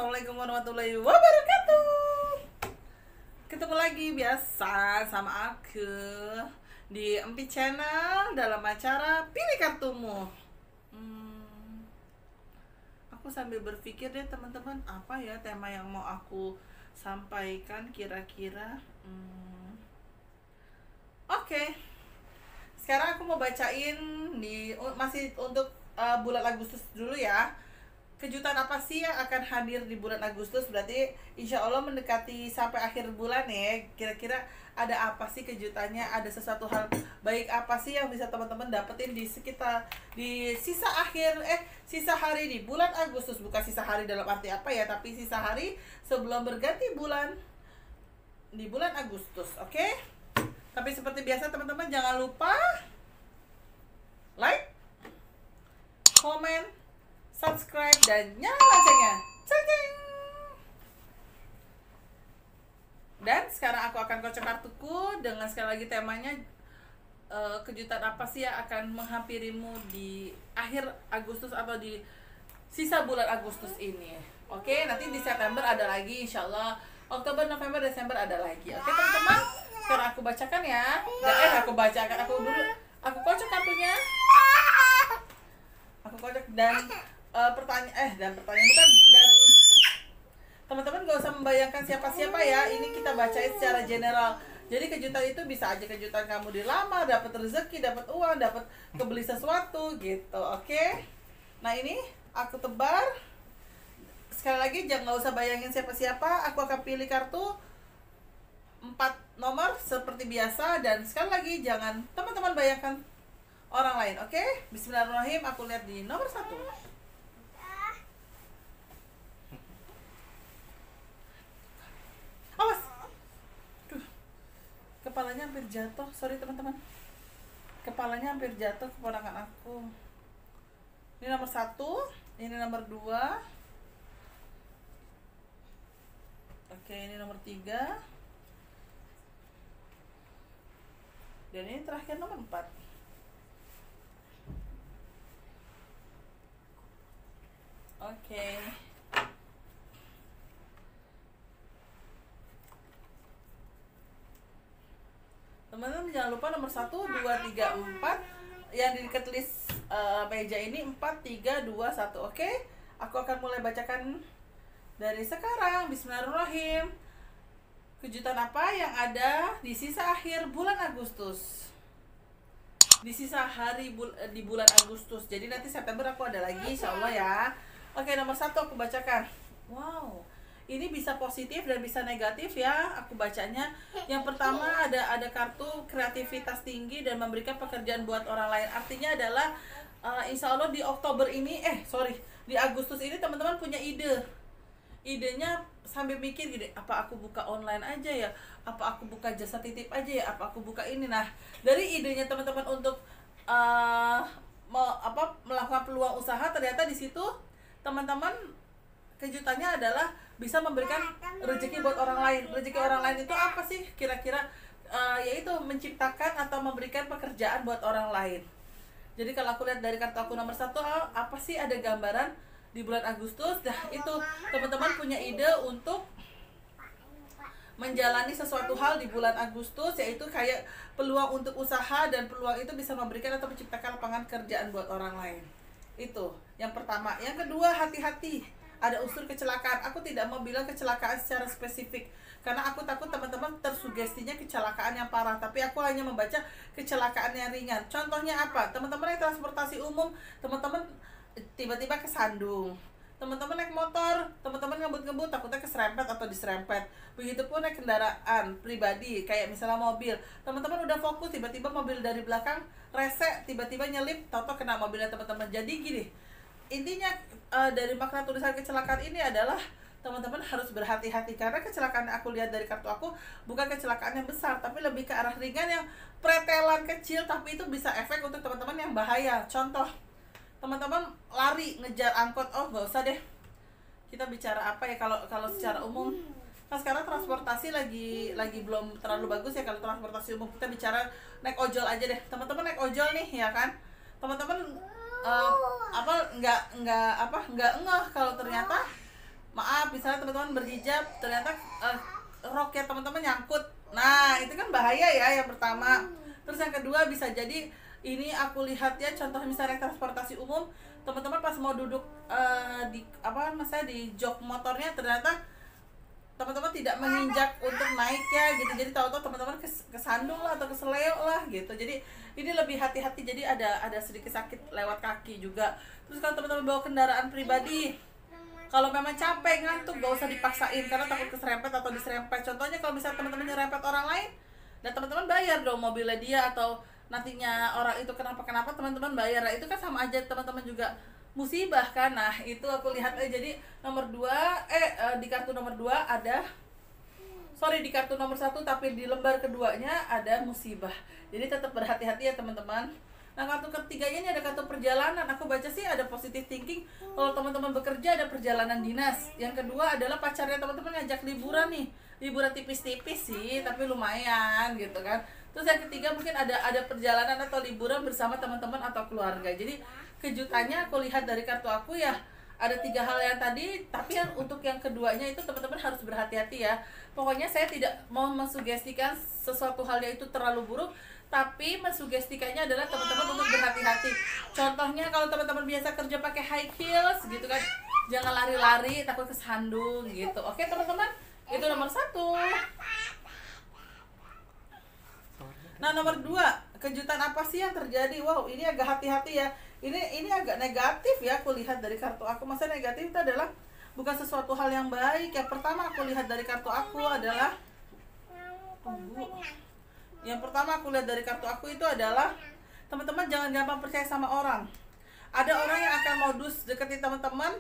Assalamualaikum warahmatullahi wabarakatuh. Ketemu lagi biasa sama aku di Empi Channel dalam acara Pilih Kartumu. Aku sambil berpikir deh teman-teman, apa ya tema yang mau aku sampaikan kira-kira. Oke. Sekarang aku mau bacain masih untuk bulan Agustus dulu ya. Kejutan apa sih yang akan hadir di bulan Agustus? Berarti insya Allah mendekati sampai akhir bulan ya. Kira-kira ada apa sih kejutannya? Ada sesuatu hal baik apa sih yang bisa teman-teman dapetin di sisa hari di bulan Agustus? Bukan sisa hari dalam arti apa ya, tapi sisa hari sebelum berganti bulan di bulan Agustus. Oke? Tapi seperti biasa teman-teman jangan lupa like, komen, subscribe, dan nyalakan loncengnya. Ceng. Dan sekarang aku akan kocok kartuku dengan sekali lagi temanya kejutan apa sih yang akan menghampirimu di akhir Agustus atau di sisa bulan Agustus ini. Oke, nanti di September ada lagi, insya Allah. Oktober, November, Desember ada lagi. Oke teman-teman, sekarang aku bacakan ya. Aku kocok kartunya. Aku kocok dan teman-teman gak usah membayangkan siapa-siapa ya. Ini kita bacain secara general. Jadi kejutan itu bisa aja kejutan kamu dilamar, dapat rezeki, dapat uang, dapat kebeli sesuatu gitu. Oke. Nah ini aku tebar. Sekali lagi jangan usah bayangin siapa-siapa. Aku akan pilih kartu 4 nomor seperti biasa. Dan sekali lagi jangan teman-teman bayangkan orang lain. Oke. Bismillahirrahmanirrahim. Aku lihat di nomor 1. Awas. Kepalanya hampir jatuh. Sorry teman-teman. Kepalanya hampir jatuh keponakan aku. Ini nomor 1. Ini nomor 2. Oke, ini nomor 3. Dan ini terakhir nomor 4. Oke. Teman-teman jangan lupa nomor 1, 2, 3, 4 yang di dekat list meja ini 4, 3, 2, 1. Oke? Aku akan mulai bacakan dari sekarang. Bismillahirrahmanirrahim. Kejutan apa yang ada di sisa akhir bulan Agustus? Di sisa hari di bulan Agustus. Jadi nanti September aku ada lagi insyaallah ya. Oke, nomor 1 aku bacakan. Wow. Ini bisa positif dan bisa negatif ya aku bacanya. Yang pertama ada kartu kreativitas tinggi dan memberikan pekerjaan buat orang lain. Artinya adalah insya Allah di Oktober ini di Agustus ini teman-teman punya idenya sambil mikir gini, apa aku buka online aja ya, apa aku buka jasa titip aja ya, apa aku buka ini. Nah dari idenya teman-teman untuk melakukan peluang usaha, ternyata di situ teman-teman kejutannya adalah bisa memberikan rezeki buat orang lain. Rezeki orang lain itu apa sih kira-kira? Yaitu menciptakan atau memberikan pekerjaan buat orang lain. Jadi kalau aku lihat dari kartu aku nomor 1, apa sih ada gambaran di bulan Agustus? Nah itu teman-teman punya ide untuk menjalani sesuatu hal di bulan Agustus, yaitu kayak peluang untuk usaha, dan peluang itu bisa memberikan atau menciptakan lapangan kerjaan buat orang lain. Itu yang pertama. Yang kedua, hati-hati, ada unsur kecelakaan. Aku tidak mau bilang kecelakaan secara spesifik karena aku takut teman-teman tersugestinya kecelakaan yang parah, tapi aku hanya membaca kecelakaan yang ringan. Contohnya apa? Teman-teman naik transportasi umum, teman-teman tiba-tiba kesandung. Teman-teman naik motor, teman-teman ngebut-ngebut takutnya keserempet atau diserempet. Begitupun naik kendaraan pribadi kayak misalnya mobil, teman-teman udah fokus, tiba-tiba mobil dari belakang rese, tiba-tiba nyelip, tahu-tahu kena mobilnya teman-teman. Jadi gini, intinya dari makna tulisan kecelakaan ini adalah teman-teman harus berhati-hati, karena kecelakaan yang aku lihat dari kartu aku bukan kecelakaan yang besar, tapi lebih ke arah ringan yang pretelan kecil, tapi itu bisa efek untuk teman-teman yang bahaya. Contoh, teman-teman lari ngejar angkot, nggak usah deh kita bicara apa ya, kalau secara umum kan sekarang transportasi lagi belum terlalu bagus ya. Kalau transportasi umum kita bicara naik ojol aja deh. Teman-teman naik ojol nih ya kan, teman-teman nggak ngeh kalau ternyata maaf misalnya teman-teman berhijab ternyata roknya teman-teman nyangkut, nah itu kan bahaya ya yang pertama. Terus yang kedua bisa jadi ini aku lihat ya, contoh misalnya transportasi umum, teman-teman pas mau duduk di apa misalnya di jok motornya, ternyata teman-teman tidak menginjak untuk naik ya gitu, jadi tahu-tahu teman-teman kesandung lah atau keseleo lah gitu. Jadi ini lebih hati-hati, jadi ada sedikit sakit lewat kaki juga. Terus kalau teman-teman bawa kendaraan pribadi, kalau memang capek ngantuk gak usah dipaksain karena takut keserempet atau diserempet. Contohnya kalau misalnya teman-teman nyerempet orang lain, dan teman-teman bayar dong mobilnya dia, atau nantinya orang itu kenapa-kenapa teman-teman bayar, nah, itu kan sama aja teman-teman juga musibah kan. Nah itu aku lihat jadi nomor 2 di kartu nomor 2 ada, sorry di kartu nomor 1 tapi di lembar keduanya ada musibah, jadi tetap berhati-hati ya teman-teman. Nah kartu ketiganya ini ada kartu perjalanan, aku baca sih ada positive thinking. Kalau teman-teman bekerja ada perjalanan dinas. Yang kedua adalah pacarnya teman-teman ngajak liburan nih, liburan tipis-tipis sih tapi lumayan gitu kan. Terus yang ketiga mungkin ada perjalanan atau liburan bersama teman-teman atau keluarga. Jadi kejutannya aku lihat dari kartu aku ya ada 3 hal yang tadi, tapi yang untuk yang keduanya itu teman-teman harus berhati-hati ya. Pokoknya saya tidak mau mensugestikan sesuatu hal yang itu terlalu buruk, tapi mensugestikannya adalah teman-teman untuk berhati-hati. Contohnya kalau teman-teman biasa kerja pakai high heels gitu kan, jangan lari-lari takut kesandung gitu. Oke teman-teman, itu nomor 1. Nah nomor 2, kejutan apa sih yang terjadi? Wow, ini agak hati-hati ya. Ini agak negatif ya aku lihat dari kartu aku. Masa negatif itu adalah bukan sesuatu hal yang baik. Yang pertama aku lihat dari kartu aku adalah Yang pertama aku lihat dari kartu aku itu adalah teman-teman jangan gampang percaya sama orang. Ada orang yang akan modus deketin teman-teman,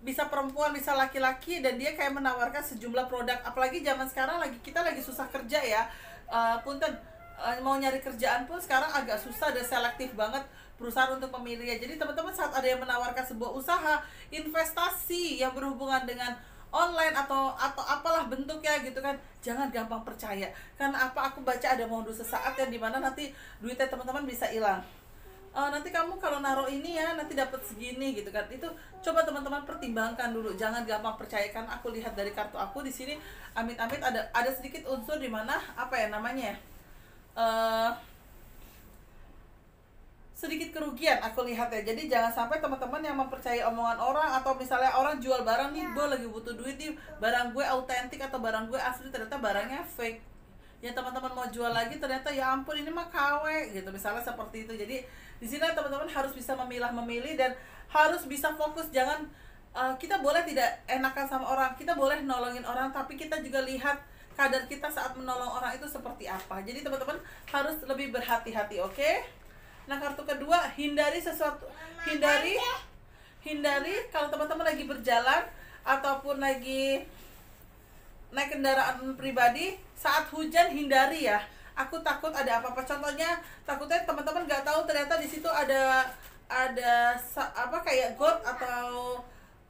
bisa perempuan, bisa laki-laki, dan dia kayak menawarkan sejumlah produk. Apalagi zaman sekarang kita lagi susah kerja ya. Punten, mau nyari kerjaan pun sekarang agak susah dan selektif banget perusahaan untuk memilih. Jadi teman-teman saat ada yang menawarkan sebuah usaha, investasi yang berhubungan dengan online atau apalah bentuknya gitu kan, jangan gampang percaya. Karena apa, aku baca ada modus sesaat yang dimana nanti duitnya teman-teman bisa hilang. Nanti kamu kalau naruh ini ya nanti dapat segini gitu kan. Itu coba teman-teman pertimbangkan dulu, jangan gampang percayakan. Aku lihat dari kartu aku di sini amit-amit ada sedikit unsur dimana apa ya namanya sedikit kerugian aku lihat ya. Jadi jangan sampai teman-teman yang mempercayai omongan orang, atau misalnya orang jual barang nih, gue lagi butuh duit nih, barang gue autentik atau barang gue asli, ternyata barangnya fake. Ya teman-teman mau jual lagi ternyata ya ampun ini mah KW gitu, misalnya seperti itu. Jadi di sini teman-teman harus bisa memilih dan harus bisa fokus. Jangan kita boleh tidak enakan sama orang, kita boleh nolongin orang, tapi kita juga lihat kadar kita saat menolong orang itu seperti apa. Jadi teman-teman harus lebih berhati-hati, oke? Nah kartu kedua, hindari kalau teman-teman lagi berjalan ataupun lagi naik kendaraan pribadi saat hujan, hindari ya. Aku takut ada apa-apa. Contohnya takutnya teman-teman nggak tahu ternyata di situ ada apa kayak got atau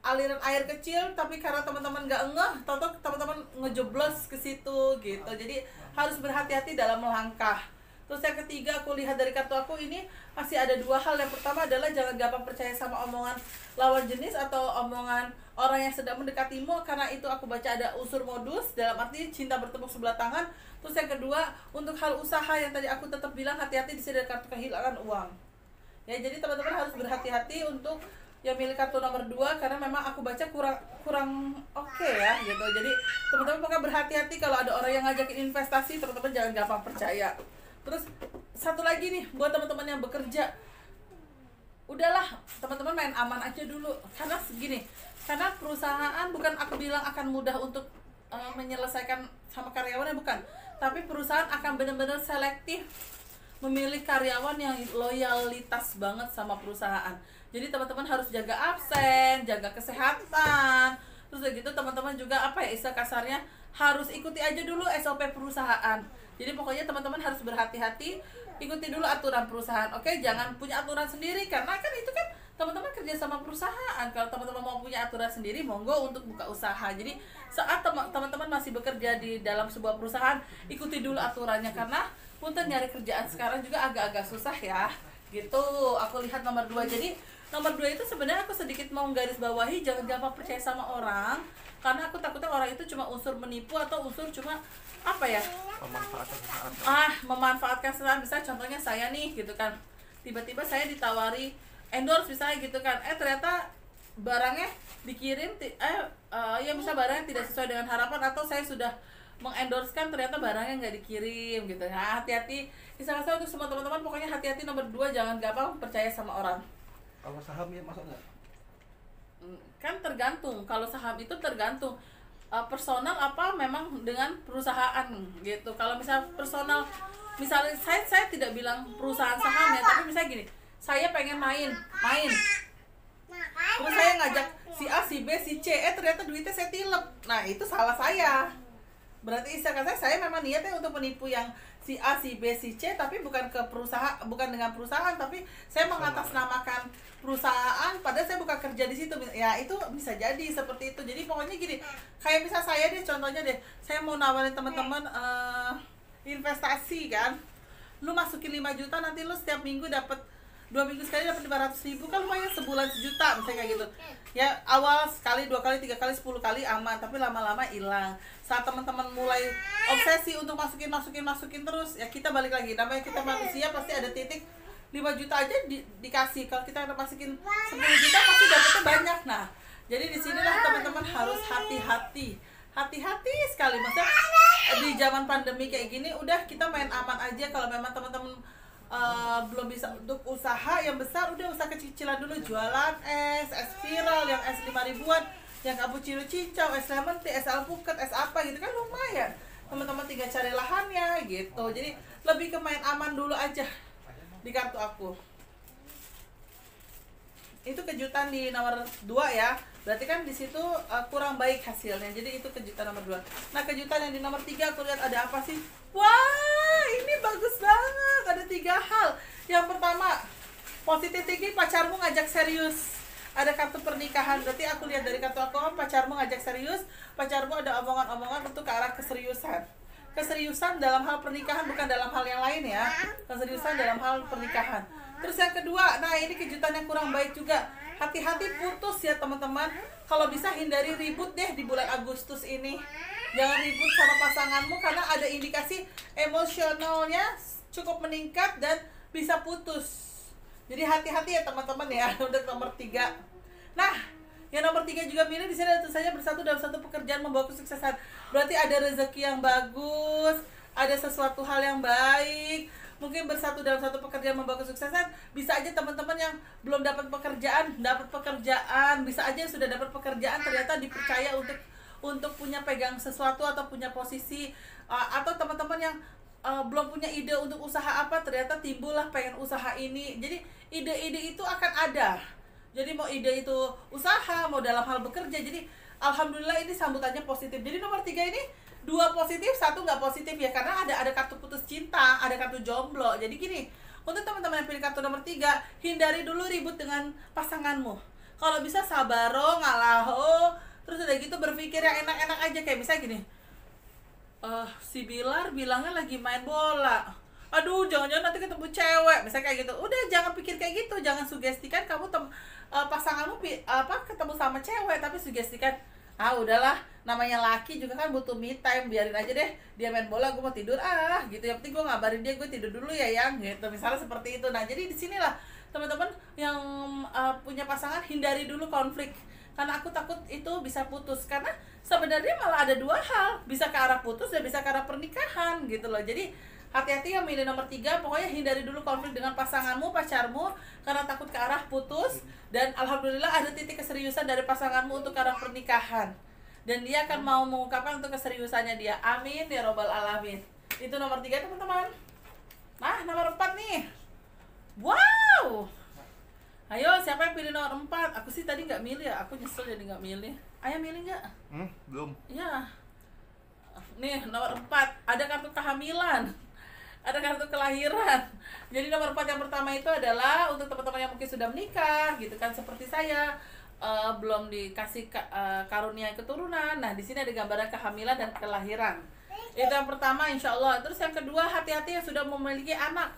aliran air kecil, tapi karena teman-teman nggak ngeh, tahu-tahu teman-teman ngejeblos ke situ gitu. Jadi harus berhati-hati dalam melangkah. Terus yang ketiga aku lihat dari kartu aku ini masih ada 2 hal. Yang pertama adalah jangan gampang percaya sama omongan lawan jenis atau omongan orang yang sedang mendekatimu, karena itu aku baca ada unsur modus, dalam arti cinta bertepuk sebelah tangan. Terus yang kedua, untuk hal usaha yang tadi aku tetap bilang hati-hati, di sini ada kartu kehilangan uang. Ya, jadi teman-teman harus berhati-hati untuk yang milih kartu nomor 2, karena memang aku baca kurang oke ya gitu. Jadi teman-teman pokoknya berhati-hati kalau ada orang yang ngajakin investasi, teman-teman jangan gampang percaya. Terus satu lagi nih buat teman-teman yang bekerja, udahlah teman-teman main aman aja dulu. Karena segini, karena perusahaan bukan aku bilang akan mudah untuk menyelesaikan sama karyawannya, bukan, tapi perusahaan akan benar-benar selektif memilih karyawan yang loyalitas banget sama perusahaan. Jadi teman-teman harus jaga absen, jaga kesehatan. Terus udah gitu teman-teman juga apa ya istilah kasarnya, harus ikuti aja dulu SOP perusahaan. Jadi pokoknya teman-teman harus berhati-hati, ikuti dulu aturan perusahaan. Oke, jangan punya aturan sendiri, karena kan itu kan teman-teman kerja sama perusahaan. Kalau teman-teman mau punya aturan sendiri, monggo untuk buka usaha. Jadi saat teman-teman masih bekerja di dalam sebuah perusahaan, ikuti dulu aturannya, karena punten nyari kerjaan sekarang juga agak-agak susah ya. Gitu, aku lihat nomor 2. Jadi Nomor 2 itu sebenarnya aku sedikit mau garis bawahi, jangan gampang percaya sama orang, karena aku takutnya orang itu cuma unsur menipu atau unsur cuma apa ya, memanfaatkan sesaat. Misalnya contohnya saya nih gitu kan, tiba-tiba saya ditawari endorse misalnya gitu kan, ternyata barangnya dikirim ya misal barangnya tidak sesuai dengan harapan, atau saya sudah mengendorsekan ternyata barangnya nggak dikirim gitu. Nah, hati-hati. Misalnya saya untuk semua teman-teman, pokoknya hati-hati. Nomor 2, jangan gampang percaya sama orang. Kalau saham ya masuk nggak? Kan tergantung. Kalau saham itu tergantung personal apa memang dengan perusahaan gitu. Kalau misal personal, misalnya saya tidak bilang perusahaan saham ya, tapi misalnya gini, saya pengen main terus saya ngajak si A, si B, si C, ternyata duitnya saya tilep. Nah, itu salah saya. Berarti istilah saya memang niatnya untuk menipu yang si A, si B, si C, tapi bukan ke perusahaan, bukan dengan perusahaan, tapi saya mengatasnamakan perusahaan padahal saya bukan kerja di situ. Ya, itu bisa jadi seperti itu. Jadi pokoknya gini, kayak misal saya deh, contohnya deh, saya mau nawarin teman-teman investasi kan. Lu masukin 5 juta, nanti lu setiap minggu dapat 2 minggu sekali dapat 500.000, kan lumayan, sebulan 1 juta misalnya kayak gitu. Ya awal sekali, 2 kali, 3 kali, 10 kali aman, tapi lama-lama hilang. Saat teman-teman mulai obsesi untuk masukin terus, ya kita balik lagi, namanya kita manusia pasti ada titik 5 juta aja dikasih. Kalau kita masukin 10 juta pasti dapetnya banyak. Nah, jadi disinilah teman-teman harus hati-hati sekali. Maksudnya di zaman pandemi kayak gini, udah kita main aman aja. Kalau memang teman-teman belum bisa untuk usaha yang besar, udah usaha kecil-kecilan dulu, jualan es viral yang es 5 ribuan, yang cappuccino cincau, es lemon tea, es alpukat, es apa gitu kan lumayan. Teman-teman tinggal cari lahannya gitu. Jadi lebih ke main aman dulu aja di kartu aku. Itu kejutan di nomor 2 ya. Berarti kan di situ kurang baik hasilnya. Jadi itu kejutan nomor 2. Nah, kejutan yang di nomor 3 aku lihat ada apa sih? Wah, ini bagus banget. Ada 3 hal. Yang pertama, positive thinking, pacarmu ngajak serius. Ada kartu pernikahan. Berarti aku lihat dari kartu aku, pacarmu ngajak serius. Pacarmu ada omongan-omongan untuk ke arah keseriusan. Keseriusan dalam hal pernikahan, bukan dalam hal yang lain ya. Keseriusan dalam hal pernikahan. Terus yang kedua, nah ini kejutan yang kurang baik juga. Hati-hati putus ya teman-teman. Kalau bisa hindari ribut deh di bulan Agustus ini. Jangan ribut sama pasanganmu karena ada indikasi emosionalnya cukup meningkat dan bisa putus. Jadi hati-hati ya teman-teman ya. Udah nomor 3. Nah, yang nomor 3 juga milih di sini tentu saja bersatu dalam satu pekerjaan membawa kesuksesan. Berarti ada rezeki yang bagus, ada sesuatu hal yang baik. Mungkin bersatu dalam satu pekerjaan membawa kesuksesan. Bisa aja teman-teman yang belum dapat pekerjaan, bisa aja yang sudah dapat pekerjaan ternyata dipercaya untuk punya pegang sesuatu atau punya posisi, atau teman-teman yang belum punya ide untuk usaha apa, ternyata timbullah pengen usaha ini. Jadi ide-ide itu akan ada. Jadi mau ide itu usaha, mau dalam hal bekerja. Jadi alhamdulillah ini sambutannya positif. Jadi nomor 3 ini 2 positif, 1 nggak positif ya, karena ada kartu putus cinta, ada kartu jomblo. Jadi gini, untuk teman-teman yang pilih kartu nomor 3, hindari dulu ribut dengan pasanganmu. Kalau bisa sabaro, ngalaho, terus udah gitu berpikir yang enak-enak aja. Kayak misalnya gini, si Bilar bilangnya lagi main bola, aduh jangan-jangan nanti ketemu cewek, misalnya kayak gitu. Udah jangan pikir kayak gitu, jangan sugestikan kamu pasanganmu ketemu sama cewek, tapi sugestikan, udahlah, namanya laki juga kan butuh me time, biarin aja deh dia main bola, gue mau tidur gitu, yang penting gue ngabarin dia gue tidur dulu ya yang gitu, misalnya seperti itu. Nah, jadi disinilah teman-teman yang punya pasangan, hindari dulu konflik, karena aku takut itu bisa putus. Karena sebenarnya malah ada 2 hal, bisa ke arah putus dan bisa ke arah pernikahan gitu loh. Jadi hati-hati yang milih nomor 3, pokoknya hindari dulu konflik dengan pasanganmu, pacarmu, karena takut ke arah putus. Dan alhamdulillah ada titik keseriusan dari pasanganmu untuk ke arah pernikahan, dan dia akan mau mengungkapkan untuk keseriusannya dia. Amin ya robbal alamin. Itu nomor 3 teman-teman. Nah, nomor 4 nih. Wow, ayo siapa yang pilih nomor 4? Aku sih tadi nggak milih ya, aku nyesel jadi nggak milih. Ayah milih nggak? Belum. Ya, nih nomor 4, ada kartu kehamilan, ada kartu kelahiran. Jadi nomor 4 yang pertama itu adalah untuk teman-teman yang mungkin sudah menikah gitu kan, seperti saya, belum dikasih karunia keturunan. Nah, di sini ada gambaran kehamilan dan kelahiran. Itu yang pertama, insya Allah. Terus yang kedua, hati-hati yang sudah memiliki anak.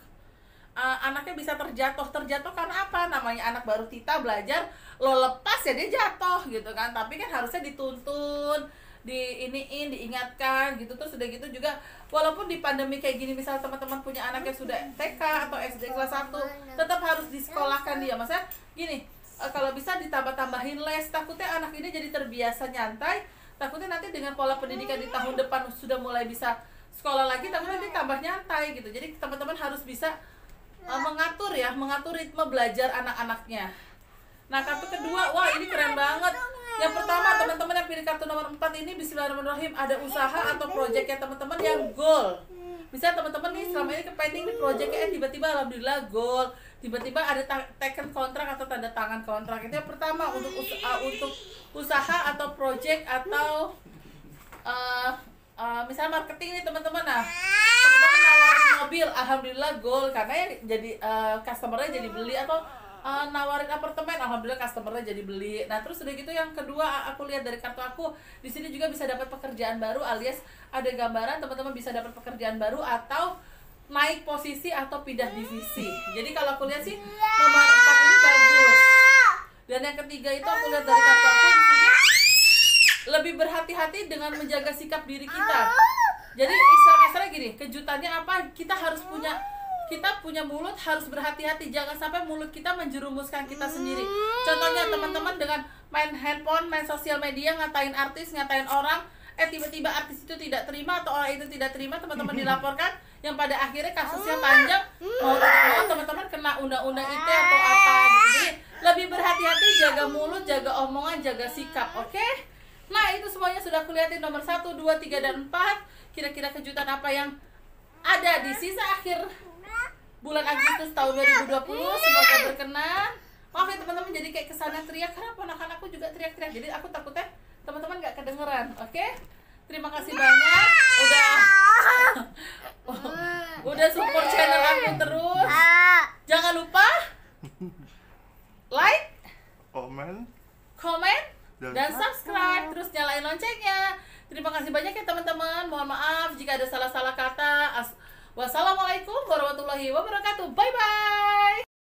anaknya bisa terjatuh karena apa? Namanya anak baru Tita belajar, lo lepas ya dia jatuh gitu kan. Tapi kan harusnya dituntun, diingatkan gitu. Terus udah gitu juga, walaupun di pandemi kayak gini, misal teman-teman punya anak yang sudah TK atau SD kelas 1, tetap harus disekolahkan dia. Maksudnya gini, kalau bisa ditambah-tambahin les, takutnya anak ini jadi terbiasa nyantai, takutnya nanti dengan pola pendidikan di tahun depan sudah mulai bisa sekolah lagi, takutnya dia tambah nyantai gitu. Jadi teman-teman harus bisa mengatur ritme belajar anak-anaknya. Nah, kartu kedua, wah ini keren banget. Yang pertama, teman-teman yang pilih kartu nomor 4 ini, bismillahirrahmanirrahim, ada usaha atau proyek ya teman-teman yang goal. Misalnya teman-teman nih selama ini pending nih proyeknya, tiba-tiba alhamdulillah goal, tiba-tiba ada taken kontrak atau tanda tangan kontrak. Itu yang pertama, untuk usaha atau proyek atau misalnya marketing nih teman-teman. Nah, teman-teman nawarin mobil, alhamdulillah goal, karena ya jadi customernya jadi beli, atau nawarin apartemen, alhamdulillah customernya jadi beli. Nah, terus udah gitu yang kedua, aku lihat dari kartu aku di sini juga bisa dapat pekerjaan baru, alias ada gambaran teman-teman bisa dapat pekerjaan baru atau naik posisi atau pindah divisi. Jadi kalau aku lihat sih nomor 4 ini bagus. Dan yang ketiga itu aku lihat dari kartu aku di sini lebih berhati-hati dengan menjaga sikap diri kita. Jadi istilah-istilahnya gini, kejutannya apa? Kita punya mulut, harus berhati-hati, jangan sampai mulut kita menjerumuskan kita sendiri. Contohnya teman-teman dengan main handphone, main sosial media, ngatain artis, ngatain orang, tiba-tiba artis itu tidak terima atau orang itu tidak terima, teman-teman dilaporkan, yang pada akhirnya kasusnya panjang, mau teman-teman kena undang-undang ITE atau apa gitu. Jadi lebih berhati-hati, jaga mulut, jaga omongan, jaga sikap, oke? Nah, itu semuanya sudah kulihatin nomor 1, 2, 3, dan 4. Kira-kira kejutan apa yang ada di sisa akhir bulan Agustus tahun 2020, semoga berkenan. Oke teman-teman, jadi kayak kesana teriak karena ponakan aku juga teriak-teriak, jadi aku takutnya teman-teman nggak kedengeran. Oke, terima kasih banyak udah support channel aku terus. Jangan lupa like, komen, dan subscribe, terus nyalain loncengnya. Terima kasih banyak ya teman-teman. Mohon maaf jika ada salah-salah kata. Wassalamualaikum warahmatullahi wabarakatuh. Bye bye.